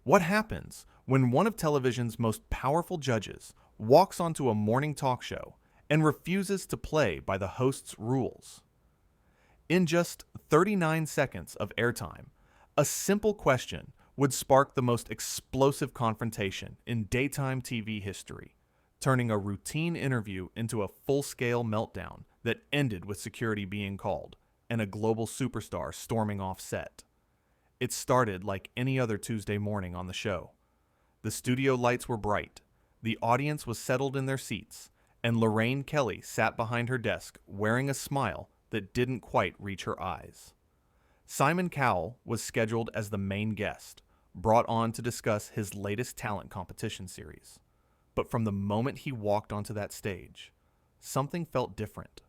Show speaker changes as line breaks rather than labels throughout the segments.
What happens when one of television's most powerful judges walks onto a morning talk show and refuses to play by the host's rules? In just 39 seconds of airtime, a simple question would spark the most explosive confrontation in daytime TV history, turning a routine interview into a full-scale meltdown that ended with security being called and a global superstar storming off set. It started like any other Tuesday morning on the show. The studio lights were bright, the audience was settled in their seats, and Lorraine Kelly sat behind her desk wearing a smile that didn't quite reach her eyes. Simon Cowell was scheduled as the main guest, brought on to discuss his latest talent competition series. But from the moment he walked onto that stage, something felt different.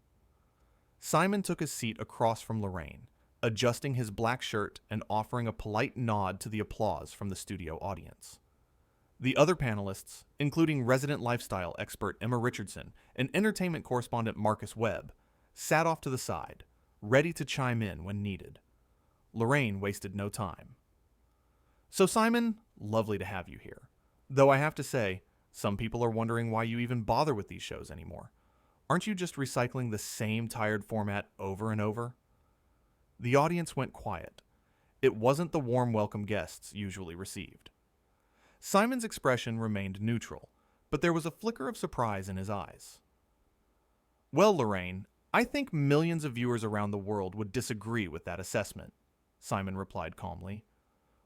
Simon took his seat across from Lorraine, adjusting his black shirt and offering a polite nod to the applause from the studio audience. The other panelists, including resident lifestyle expert Emma Richardson and entertainment correspondent Marcus Webb, sat off to the side, ready to chime in when needed. Lorraine wasted no time. "So Simon, lovely to have you here. Though I have to say, some people are wondering why you even bother with these shows anymore. Aren't you just recycling the same tired format over and over?" The audience went quiet. It wasn't the warm welcome guests usually received. Simon's expression remained neutral, but there was a flicker of surprise in his eyes. "Well, Lorraine, I think millions of viewers around the world would disagree with that assessment," Simon replied calmly.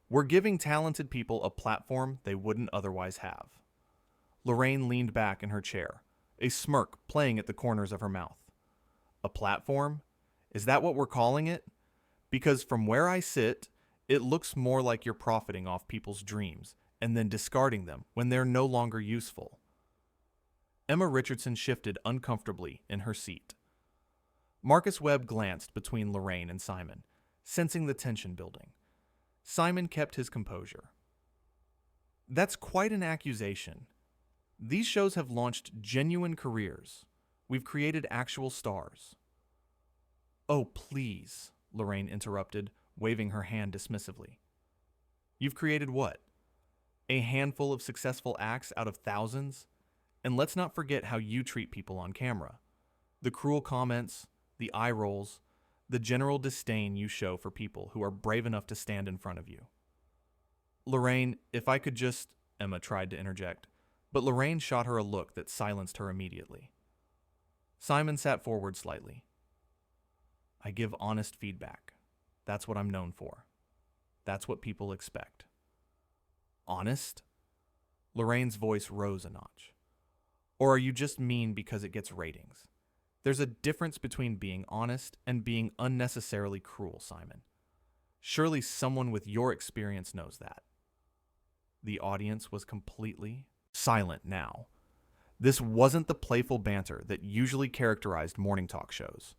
"We're giving talented people a platform they wouldn't otherwise have." Lorraine leaned back in her chair, a smirk playing at the corners of her mouth. "A platform? Is that what we're calling it? Because from where I sit, it looks more like you're profiting off people's dreams and then discarding them when they're no longer useful." Emma Richardson shifted uncomfortably in her seat. Marcus Webb glanced between Lorraine and Simon, sensing the tension building. Simon kept his composure. "That's quite an accusation. These shows have launched genuine careers. We've created actual stars." "Oh, please," Lorraine interrupted, waving her hand dismissively. "You've created what? A handful of successful acts out of thousands? And let's not forget how you treat people on camera. The cruel comments, the eye rolls, the general disdain you show for people who are brave enough to stand in front of you." "Lorraine, if I could just," Emma tried to interject, but Lorraine shot her a look that silenced her immediately. Simon sat forward slightly. "I give honest feedback. That's what I'm known for. That's what people expect." "Honest?" Lorraine's voice rose a notch. "Or are you just mean because it gets ratings? There's a difference between being honest and being unnecessarily cruel, Simon. Surely someone with your experience knows that." The audience was completely silent now. This wasn't the playful banter that usually characterized morning talk shows.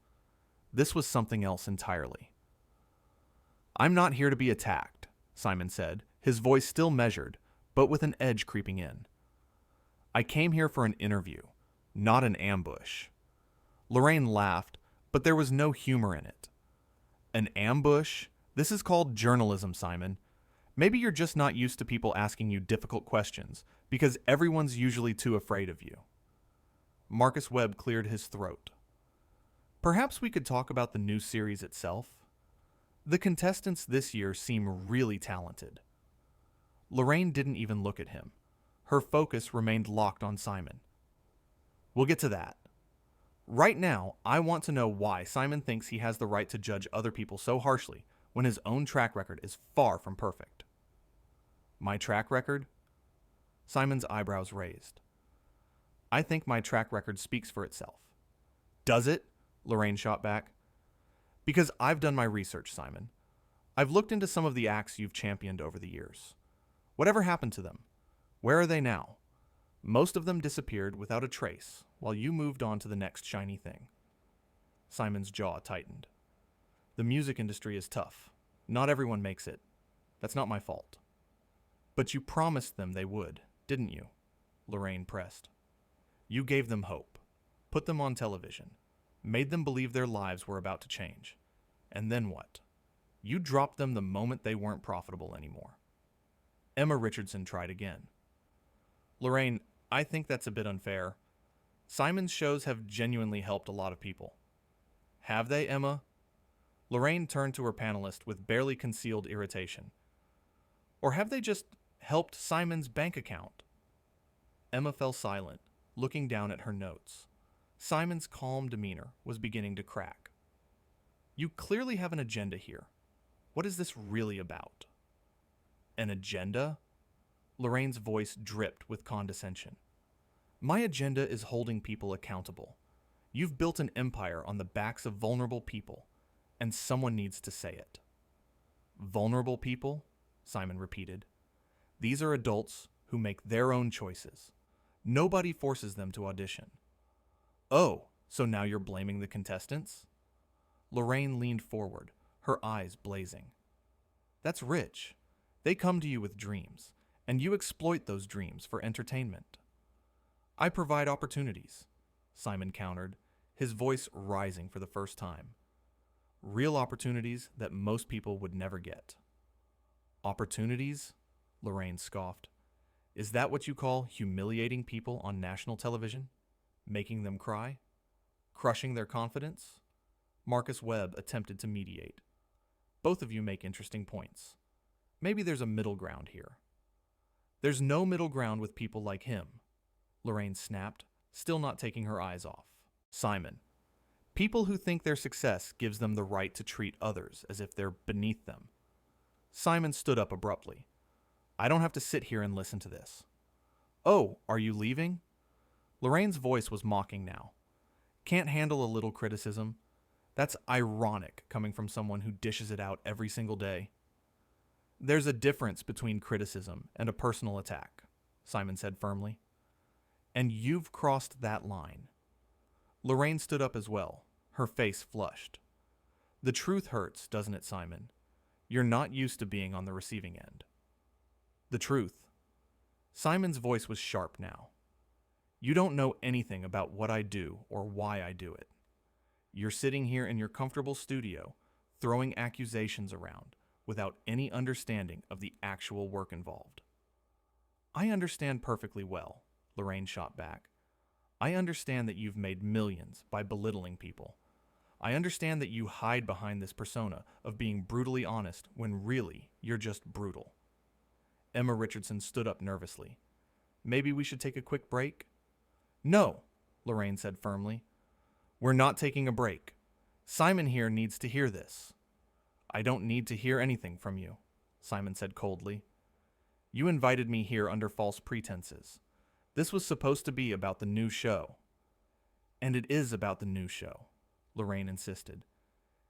This was something else entirely. "I'm not here to be attacked," Simon said, his voice still measured, but with an edge creeping in. "I came here for an interview, not an ambush." Lorraine laughed, but there was no humor in it. "An ambush? This is called journalism, Simon. Maybe you're just not used to people asking you difficult questions, because everyone's usually too afraid of you." Marcus Webb cleared his throat. "Perhaps we could talk about the new series itself. The contestants this year seem really talented." Lorraine didn't even look at him. Her focus remained locked on Simon. "We'll get to that. Right now, I want to know why Simon thinks he has the right to judge other people so harshly when his own track record is far from perfect." "My track record?" Simon's eyebrows raised. "I think my track record speaks for itself." "Does it?" Lorraine shot back. "Because I've done my research, Simon. I've looked into some of the acts you've championed over the years. Whatever happened to them? Where are they now? Most of them disappeared without a trace, while you moved on to the next shiny thing." Simon's jaw tightened. "The music industry is tough. Not everyone makes it. That's not my fault." "But you promised them they would, didn't you?" Lorraine pressed. "You gave them hope, put them on television, made them believe their lives were about to change. And then what? You dropped them the moment they weren't profitable anymore." Emma Richardson tried again. Lorraine, I think that's a bit unfair. Simon's shows have genuinely helped a lot of people. Have they, Emma? Lorraine turned to her panelist with barely concealed irritation. Or have they just helped Simon's bank account? Emma fell silent, looking down at her notes. Simon's calm demeanor was beginning to crack. You clearly have an agenda here. What is this really about? An agenda? Lorraine's voice dripped with condescension. My agenda is holding people accountable. You've built an empire on the backs of vulnerable people, and someone needs to say it. Vulnerable people? Simon repeated. These are adults who make their own choices. Nobody forces them to audition. Oh, so now you're blaming the contestants? Lorraine leaned forward, her eyes blazing. That's rich. They come to you with dreams, and you exploit those dreams for entertainment. I provide opportunities, Simon countered, his voice rising for the first time. Real opportunities that most people would never get. Opportunities? Lorraine scoffed. Is that what you call humiliating people on national television? Making them cry? Crushing their confidence? Marcus Webb attempted to mediate. Both of you make interesting points. Maybe there's a middle ground here. There's no middle ground with people like him, Lorraine snapped, still not taking her eyes off. Simon. People who think their success gives them the right to treat others as if they're beneath them. Simon stood up abruptly. I don't have to sit here and listen to this. Oh, are you leaving? Lorraine's voice was mocking now. Can't handle a little criticism? That's ironic coming from someone who dishes it out every single day. There's a difference between criticism and a personal attack, Simon said firmly. And you've crossed that line. Lorraine stood up as well, her face flushed. The truth hurts, doesn't it, Simon? You're not used to being on the receiving end. The truth. Simon's voice was sharp now. You don't know anything about what I do or why I do it. You're sitting here in your comfortable studio, throwing accusations around without any understanding of the actual work involved. I understand perfectly well, Lorraine shot back. I understand that you've made millions by belittling people. I understand that you hide behind this persona of being brutally honest when really you're just brutal. Emma Richardson stood up nervously. Maybe we should take a quick break? No, Lorraine said firmly. We're not taking a break. Simon here needs to hear this. I don't need to hear anything from you, Simon said coldly. You invited me here under false pretenses. This was supposed to be about the new show. And it is about the new show, Lorraine insisted.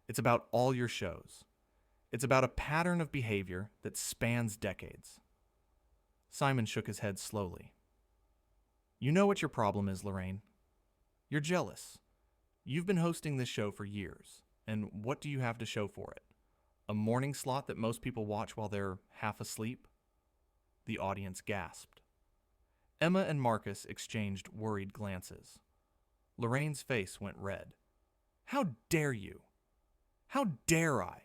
It's about all your shows. It's about a pattern of behavior that spans decades. Simon shook his head slowly. You know what your problem is, Lorraine. You're jealous. You've been hosting this show for years, and what do you have to show for it? A morning slot that most people watch while they're half asleep? The audience gasped. Emma and Marcus exchanged worried glances. Lorraine's face went red. How dare you? How dare I?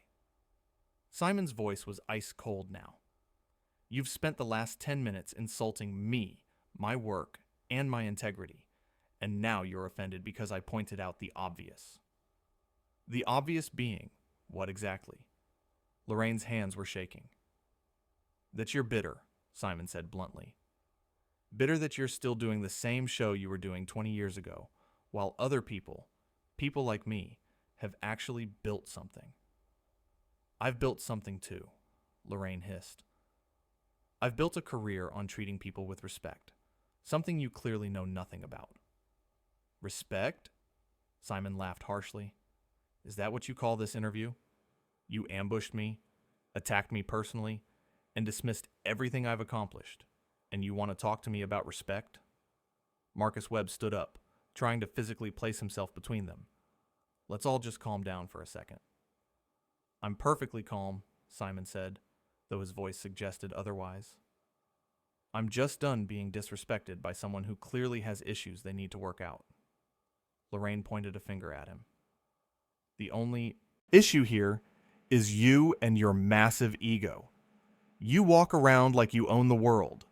Simon's voice was ice cold now. You've spent the last 10 minutes insulting me, my work, and my integrity, and now you're offended because I pointed out the obvious. The obvious being, what exactly? Lorraine's hands were shaking. That you're bitter, Simon said bluntly. Bitter that you're still doing the same show you were doing 20 years ago, while other people like me, have actually built something. I've built something too, Lorraine hissed. I've built a career on treating people with respect, something you clearly know nothing about. Respect? Simon laughed harshly. Is that what you call this interview? You ambushed me, attacked me personally, and dismissed everything I've accomplished, and you want to talk to me about respect? Marcus Webb stood up, trying to physically place himself between them. Let's all just calm down for a second. I'm perfectly calm, Simon said, though his voice suggested otherwise. I'm just done being disrespected by someone who clearly has issues they need to work out. Lorraine pointed a finger at him. The only issue here is you and your massive ego. You walk around like you own the world,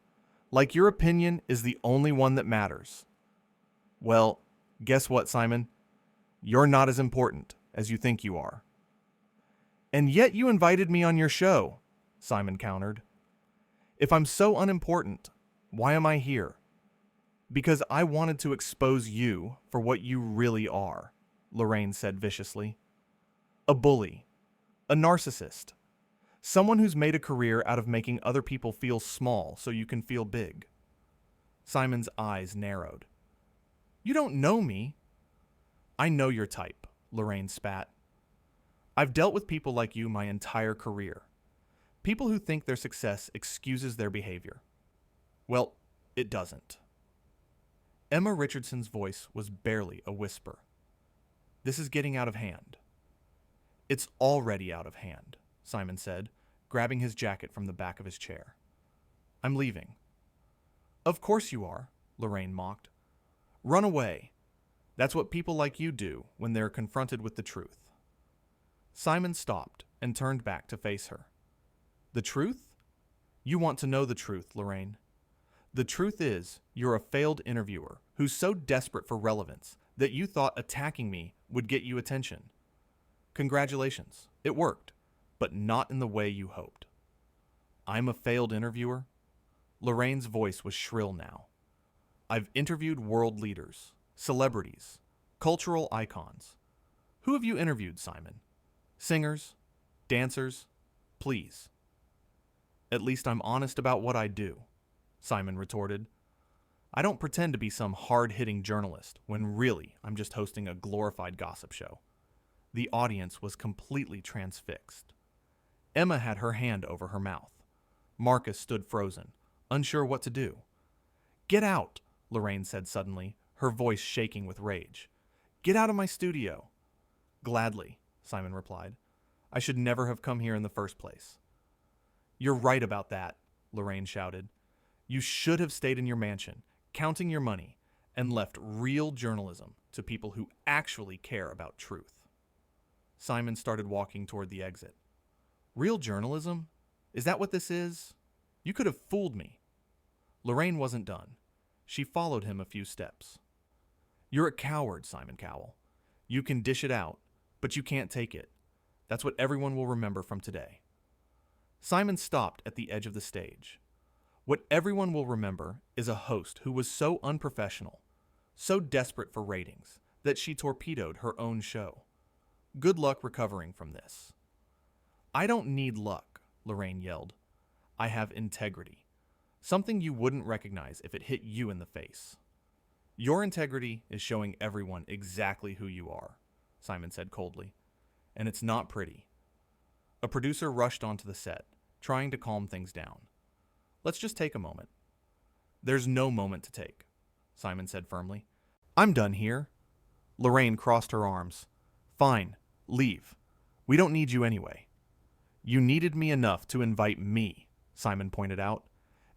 like your opinion is the only one that matters. Well, guess what, Simon? You're not as important as you think you are. And yet you invited me on your show, Simon countered. If I'm so unimportant, why am I here? Because I wanted to expose you for what you really are, Lorraine said viciously. A bully. A narcissist. Someone who's made a career out of making other people feel small so you can feel big. Simon's eyes narrowed. You don't know me. I know your type, Lorraine spat. I've dealt with people like you my entire career. People who think their success excuses their behavior. Well, it doesn't. Emma Richardson's voice was barely a whisper. This is getting out of hand. It's already out of hand, Simon said, grabbing his jacket from the back of his chair. I'm leaving. Of course you are, Lorraine mocked. Run away. That's what people like you do when they're confronted with the truth. Simon stopped and turned back to face her. The truth? You want to know the truth, Lorraine. The truth is, you're a failed interviewer who's so desperate for relevance that you thought attacking me would get you attention. Congratulations, it worked, but not in the way you hoped. I'm a failed interviewer? Lorraine's voice was shrill now. I've interviewed world leaders, celebrities, cultural icons. Who have you interviewed, Simon? Singers? Dancers? Please. At least I'm honest about what I do, Simon retorted. I don't pretend to be some hard-hitting journalist when really I'm just hosting a glorified gossip show. The audience was completely transfixed. Emma had her hand over her mouth. Marcus stood frozen, unsure what to do. Get out, Lorraine said suddenly, her voice shaking with rage. Get out of my studio. Gladly, Simon replied. I should never have come here in the first place. You're right about that, Lorraine shouted. You should have stayed in your mansion, counting your money, and left real journalism to people who actually care about truth. Simon started walking toward the exit. Real journalism? Is that what this is? You could have fooled me. Lorraine wasn't done. She followed him a few steps. You're a coward, Simon Cowell. You can dish it out, but you can't take it. That's what everyone will remember from today. Simon stopped at the edge of the stage. What everyone will remember is a host who was so unprofessional, so desperate for ratings, that she torpedoed her own show. Good luck recovering from this. I don't need luck, Lorraine yelled. I have integrity. Something you wouldn't recognize if it hit you in the face. Your integrity is showing everyone exactly who you are, Simon said coldly. And it's not pretty. A producer rushed onto the set, trying to calm things down. Let's just take a moment. There's no moment to take, Simon said firmly. I'm done here. Lorraine crossed her arms. Fine, leave. We don't need you anyway. You needed me enough to invite me, Simon pointed out,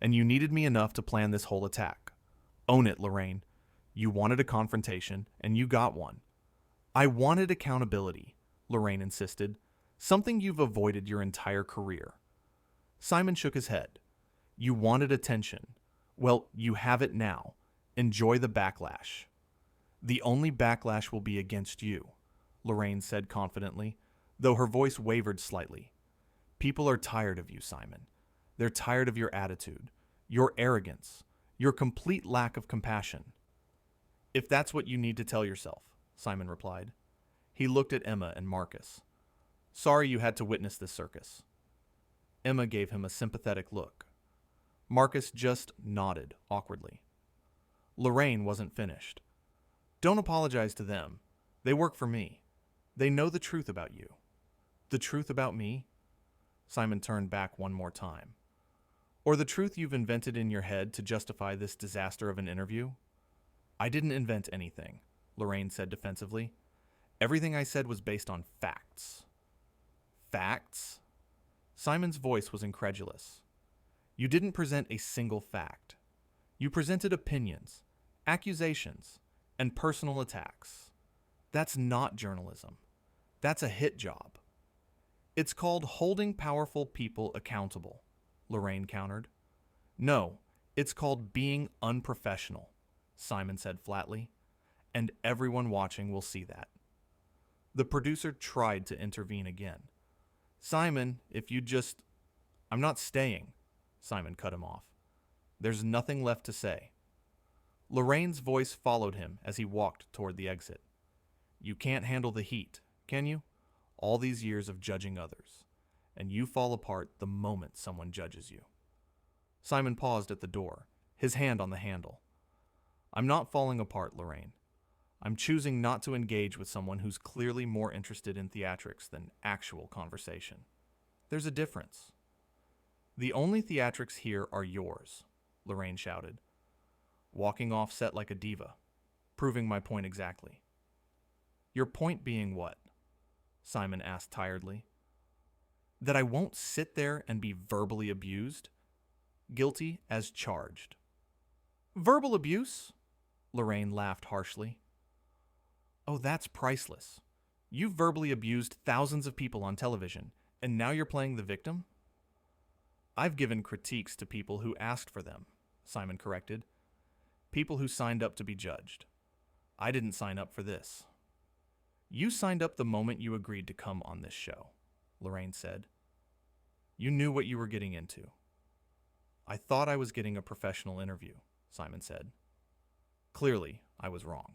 and you needed me enough to plan this whole attack. Own it, Lorraine. You wanted a confrontation, and you got one. I wanted accountability, Lorraine insisted, something you've avoided your entire career. Simon shook his head. You wanted attention. Well, you have it now. Enjoy the backlash. The only backlash will be against you, Lorraine said confidently, though her voice wavered slightly. People are tired of you, Simon. They're tired of your attitude, your arrogance, your complete lack of compassion. If that's what you need to tell yourself, Simon replied. He looked at Emma and Marcus. Sorry you had to witness this circus. Emma gave him a sympathetic look. Marcus just nodded awkwardly. Lorraine wasn't finished. Don't apologize to them. They work for me. They know the truth about you. The truth about me? Simon turned back one more time. Or the truth you've invented in your head to justify this disaster of an interview? I didn't invent anything, Lorraine said defensively. Everything I said was based on facts. Facts? Simon's voice was incredulous. You didn't present a single fact. You presented opinions, accusations, and personal attacks. That's not journalism. That's a hit job. It's called holding powerful people accountable, Lorraine countered. No, it's called being unprofessional, Simon said flatly, and everyone watching will see that. The producer tried to intervene again. Simon, if you just... I'm not staying, Simon cut him off. There's nothing left to say. Lorraine's voice followed him as he walked toward the exit. You can't handle the heat, can you? All these years of judging others, and you fall apart the moment someone judges you. Simon paused at the door, his hand on the handle. I'm not falling apart, Lorraine. I'm choosing not to engage with someone who's clearly more interested in theatrics than actual conversation. There's a difference. The only theatrics here are yours, Lorraine shouted, walking off set like a diva, proving my point exactly. Your point being what? Simon asked tiredly. That I won't sit there and be verbally abused? Guilty as charged. Verbal abuse? Lorraine laughed harshly. Oh, that's priceless. You've verbally abused thousands of people on television, and now you're playing the victim? I've given critiques to people who asked for them, Simon corrected. People who signed up to be judged. I didn't sign up for this. You signed up the moment you agreed to come on this show, Lorraine said. You knew what you were getting into. I thought I was getting a professional interview, Simon said. Clearly, I was wrong.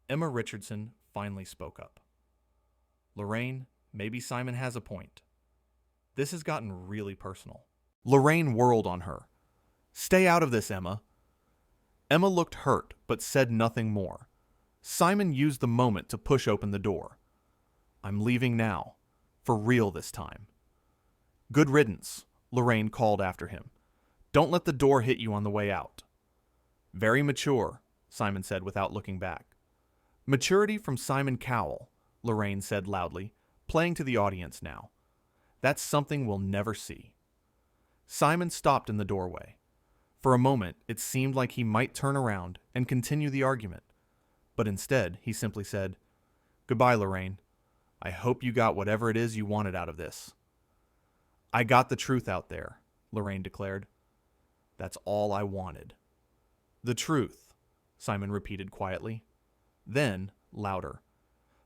Emma Richardson finally spoke up. Lorraine, maybe Simon has a point. This has gotten really personal. Lorraine whirled on her. Stay out of this, Emma. Emma looked hurt, but said nothing more. Simon used the moment to push open the door. I'm leaving now. For real this time. Good riddance, Lorraine called after him. Don't let the door hit you on the way out. Very mature, Simon said without looking back. Maturity from Simon Cowell, Lorraine said loudly, playing to the audience now. That's something we'll never see. Simon stopped in the doorway. For a moment, it seemed like he might turn around and continue the argument. But instead, he simply said, Goodbye, Lorraine. I hope you got whatever it is you wanted out of this. I got the truth out there, Lorraine declared. That's all I wanted. The truth, Simon repeated quietly. Then, louder.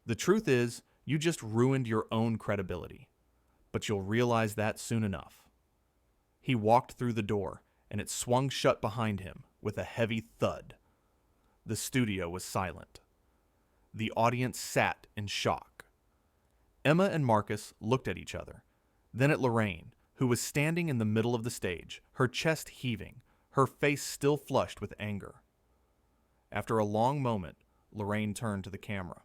The truth is, you just ruined your own credibility. But you'll realize that soon enough. He walked through the door, and it swung shut behind him with a heavy thud. The studio was silent. The audience sat in shock. Emma and Marcus looked at each other, then at Lorraine, who was standing in the middle of the stage, her chest heaving, her face still flushed with anger. After a long moment, Lorraine turned to the camera.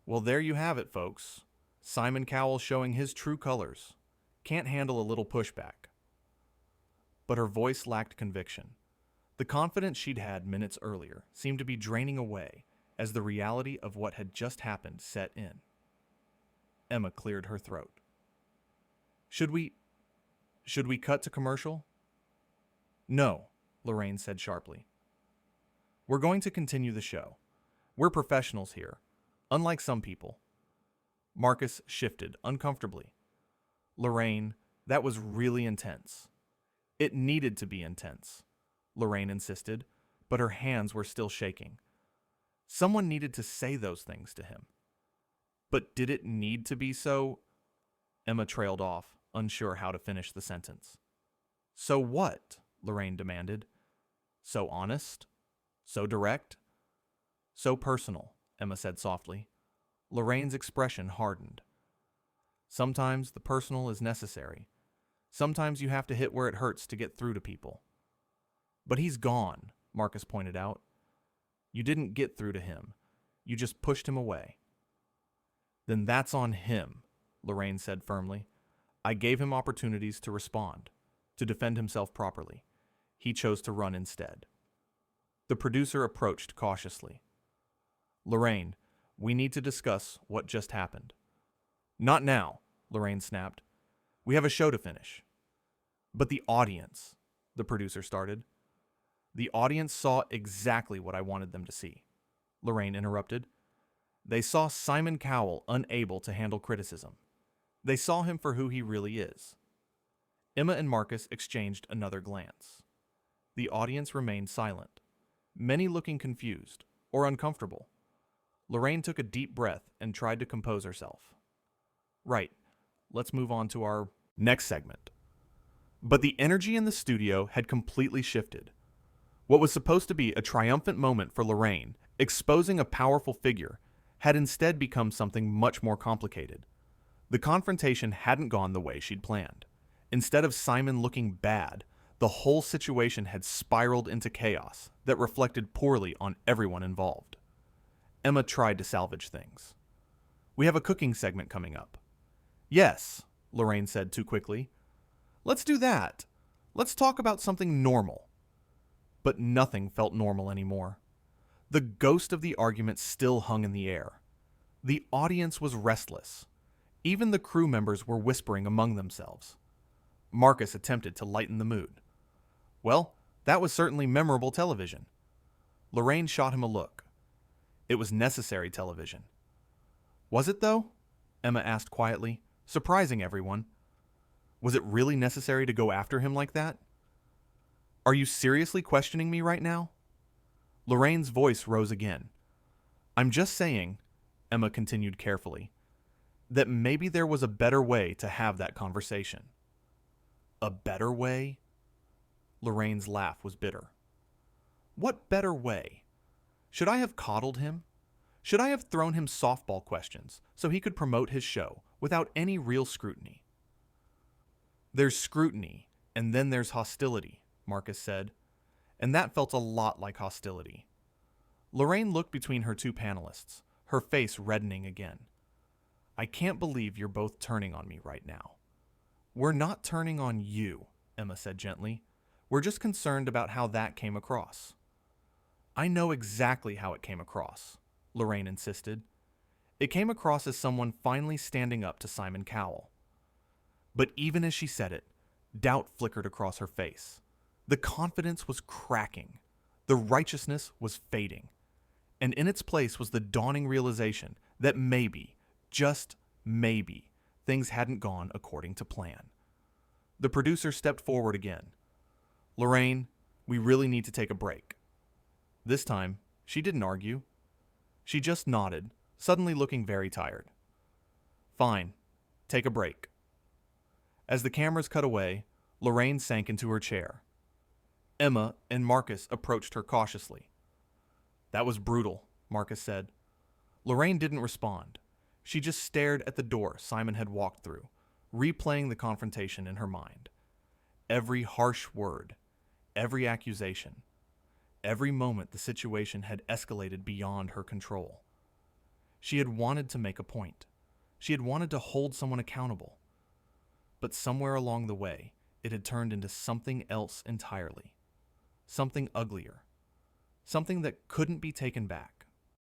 Well, there you have it, folks. Simon Cowell showing his true colors. Can't handle a little pushback. But her voice lacked conviction. The confidence she'd had minutes earlier seemed to be draining away as the reality of what had just happened set in. Emma cleared her throat. Should we cut to commercial? No, Lorraine said sharply. We're going to continue the show. We're professionals here, unlike some people. Marcus shifted uncomfortably. Lorraine, that was really intense. It needed to be intense, Lorraine insisted, but her hands were still shaking. Someone needed to say those things to him. But did it need to be so? Emma trailed off, unsure how to finish the sentence. So what? Lorraine demanded. So honest? So direct? So personal, Emma said softly. Lorraine's expression hardened. Sometimes the personal is necessary. Sometimes you have to hit where it hurts to get through to people. But he's gone, Marcus pointed out. You didn't get through to him. You just pushed him away. Then that's on him, Lorraine said firmly. I gave him opportunities to respond, to defend himself properly. He chose to run instead. The producer approached cautiously. Lorraine, we need to discuss what just happened. Not now, Lorraine snapped. We have a show to finish. But the audience, the producer started. The audience saw exactly what I wanted them to see, Lorraine interrupted. They saw Simon Cowell unable to handle criticism. They saw him for who he really is. Emma and Marcus exchanged another glance. The audience remained silent, many looking confused or uncomfortable. Lorraine took a deep breath and tried to compose herself. Right, let's move on to our next segment. But the energy in the studio had completely shifted. What was supposed to be a triumphant moment for Lorraine, exposing a powerful figure, had instead become something much more complicated. The confrontation hadn't gone the way she'd planned. Instead of Simon looking bad, the whole situation had spiraled into chaos that reflected poorly on everyone involved. Emma tried to salvage things. "We have a cooking segment coming up." "Yes," Lorraine said too quickly. "Let's do that. Let's talk about something normal." But nothing felt normal anymore. The ghost of the argument still hung in the air. The audience was restless. Even the crew members were whispering among themselves. Marcus attempted to lighten the mood. "Well, that was certainly memorable television." Lorraine shot him a look. "It was necessary television." "Was it, though?" Emma asked quietly, surprising everyone. "Was it really necessary to go after him like that? Are you seriously questioning me right now?" Lorraine's voice rose again. "I'm just saying," Emma continued carefully, "that maybe there was a better way to have that conversation." "A better way?" Lorraine's laugh was bitter. "What better way? Should I have coddled him? Should I have thrown him softball questions so he could promote his show without any real scrutiny?" "There's scrutiny, and then there's hostility," Marcus said, and that felt a lot like hostility. Lorraine looked between her two panelists, her face reddening again. "I can't believe you're both turning on me right now." "We're not turning on you," Emma said gently. "We're just concerned about how that came across." "I know exactly how it came across," Lorraine insisted. "It came across as someone finally standing up to Simon Cowell." But even as she said it, doubt flickered across her face. The confidence was cracking. The righteousness was fading. And in its place was the dawning realization that maybe, just maybe, things hadn't gone according to plan. The producer stepped forward again. "Lorraine, we really need to take a break." This time, she didn't argue. She just nodded, suddenly looking very tired. "Fine, take a break." As the cameras cut away, Lorraine sank into her chair. Emma and Marcus approached her cautiously. "That was brutal," Marcus said. Lorraine didn't respond. She just stared at the door Simon had walked through, replaying the confrontation in her mind. Every harsh word, every accusation, every moment the situation had escalated beyond her control. She had wanted to make a point. She had wanted to hold someone accountable. But somewhere along the way, it had turned into something else entirely. Something uglier. Something that couldn't be taken back.